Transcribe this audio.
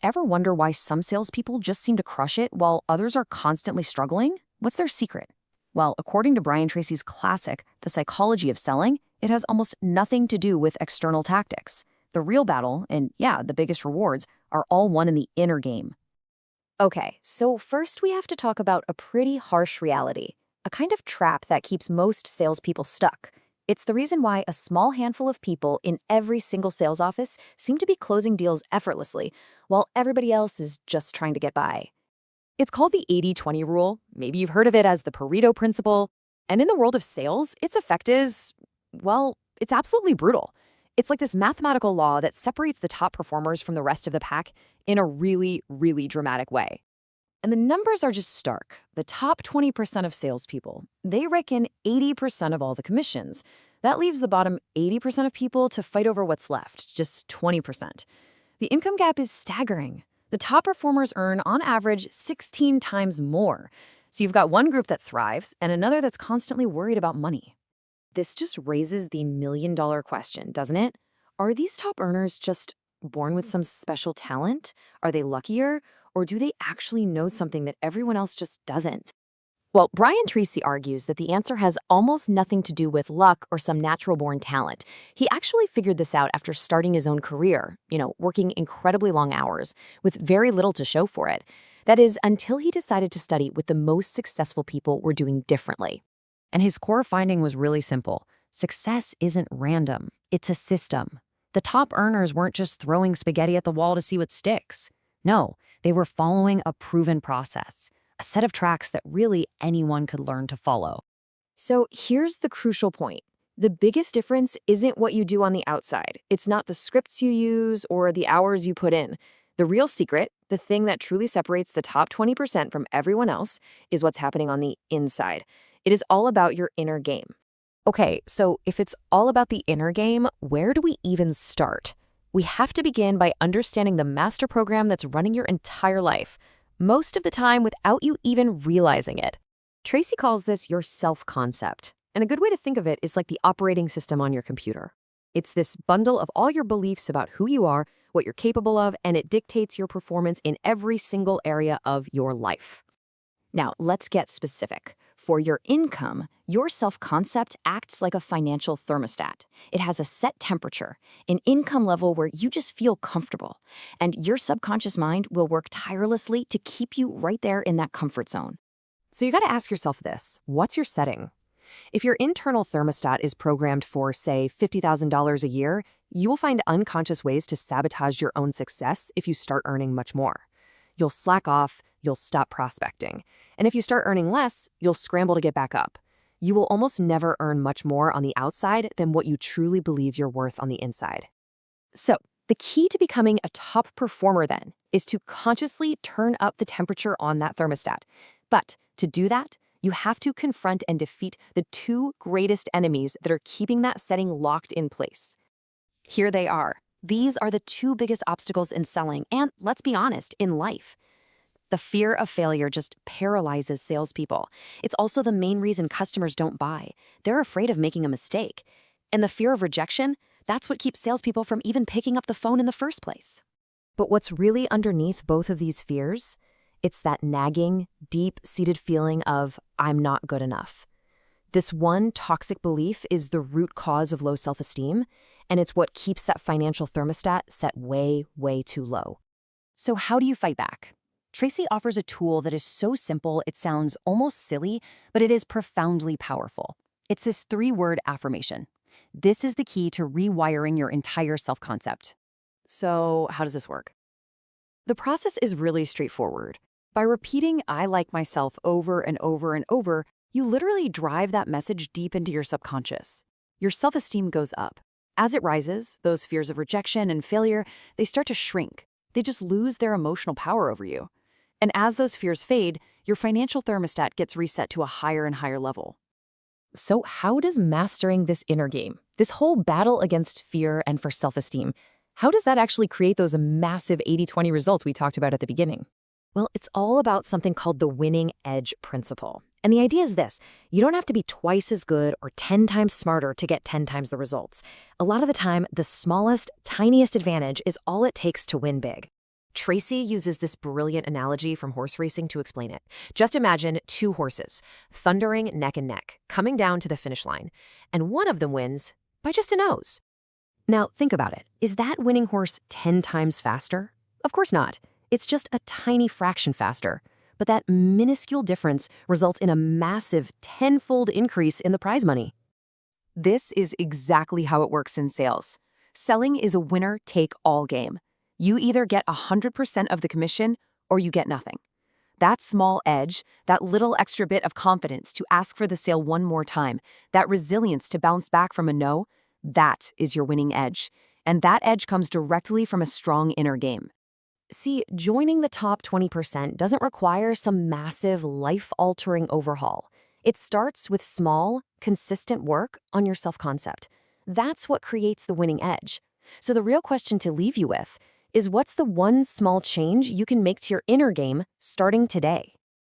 Ever wonder why some salespeople just seem to crush it while others are constantly struggling? What's their secret? Well, according to Brian Tracy's classic, The Psychology of Selling, it has almost nothing to do with external tactics. The real battle, and yeah, the biggest rewards, are all won in the inner game. Okay, so first we have to talk about a pretty harsh reality, a kind of trap that keeps most salespeople stuck. It's the reason why a small handful of people in every single sales office seem to be closing deals effortlessly, while everybody else is just trying to get by. It's called the 80-20 rule. Maybe you've heard of it as the Pareto principle. And in the world of sales, its effect is, well, it's absolutely brutal. It's like this mathematical law that separates the top performers from the rest of the pack in a really, really dramatic way. And the numbers are just stark. The top 20% of salespeople, they rake in 80% of all the commissions. That leaves the bottom 80% of people to fight over what's left, just 20%. The income gap is staggering. The top performers earn, on average, 16 times more. So you've got one group that thrives and another that's constantly worried about money. This just raises the million-dollar question, doesn't it? Are these top earners just born with some special talent? Are they luckier? Or do they actually know something that everyone else just doesn't? Well, Brian Tracy argues that the answer has almost nothing to do with luck or some natural-born talent. He actually figured this out after starting his own career, working incredibly long hours, with very little to show for it. That is, until he decided to study what the most successful people were doing differently. And his core finding was really simple. Success isn't random, it's a system. The top earners weren't just throwing spaghetti at the wall to see what sticks. No, they were following a proven process, a set of tracks that really anyone could learn to follow. So here's the crucial point. The biggest difference isn't what you do on the outside. It's not the scripts you use or the hours you put in. The real secret, the thing that truly separates the top 20% from everyone else, is what's happening on the inside. It is all about your inner game. Okay, so if it's all about the inner game, where do we even start? We have to begin by understanding the master program that's running your entire life, most of the time without you even realizing it. Tracy calls this your self-concept, and a good way to think of it is like the operating system on your computer. It's this bundle of all your beliefs about who you are, what you're capable of, and it dictates your performance in every single area of your life. Now, let's get specific. For your income, your self-concept acts like a financial thermostat. It has a set temperature, an income level where you just feel comfortable, and your subconscious mind will work tirelessly to keep you right there in that comfort zone. So you got to ask yourself this: what's your setting? If your internal thermostat is programmed for, say, $50,000 a year, you will find unconscious ways to sabotage your own success if you start earning much more. You'll slack off, you'll stop prospecting. And if you start earning less, you'll scramble to get back up. You will almost never earn much more on the outside than what you truly believe you're worth on the inside. So, the key to becoming a top performer then is to consciously turn up the temperature on that thermostat. But to do that, you have to confront and defeat the two greatest enemies that are keeping that setting locked in place. Here they are. These are the two biggest obstacles in selling and, let's be honest, in life. The fear of failure just paralyzes salespeople. It's also the main reason customers don't buy. They're afraid of making a mistake. And the fear of rejection, that's what keeps salespeople from even picking up the phone in the first place. But what's really underneath both of these fears? It's that nagging, deep-seated feeling of, I'm not good enough. This one toxic belief is the root cause of low self-esteem, and it's what keeps that financial thermostat set way, way too low. So how do you fight back? Tracy offers a tool that is so simple it sounds almost silly, but it is profoundly powerful. It's this 3-word affirmation. This is the key to rewiring your entire self-concept. So how does this work? The process is really straightforward. By repeating "I like myself" over and over and over, you literally drive that message deep into your subconscious. Your self-esteem goes up. As it rises, those fears of rejection and failure, they start to shrink. They just lose their emotional power over you. And as those fears fade, your financial thermostat gets reset to a higher and higher level. So how does mastering this inner game, this whole battle against fear and for self-esteem, how does that actually create those massive 80-20 results we talked about at the beginning? Well, it's all about something called the winning edge principle. And the idea is this: you don't have to be twice as good or 10 times smarter to get 10 times the results. A lot of the time, the smallest, tiniest advantage is all it takes to win big. Tracy uses this brilliant analogy from horse racing to explain it. Just imagine two horses, thundering neck and neck, coming down to the finish line, and one of them wins by just a nose. Now, think about it. Is that winning horse 10 times faster? Of course not. It's just a tiny fraction faster. But that minuscule difference results in a massive 10-fold increase in the prize money. This is exactly how it works in sales. Selling is a winner-take-all game. You either get 100% of the commission or you get nothing. That small edge, that little extra bit of confidence to ask for the sale one more time, that resilience to bounce back from a no, that is your winning edge. And that edge comes directly from a strong inner game. See, joining the top 20% doesn't require some massive, life-altering overhaul. It starts with small, consistent work on your self-concept. That's what creates the winning edge. So the real question to leave you with is, what's the one small change you can make to your inner game starting today?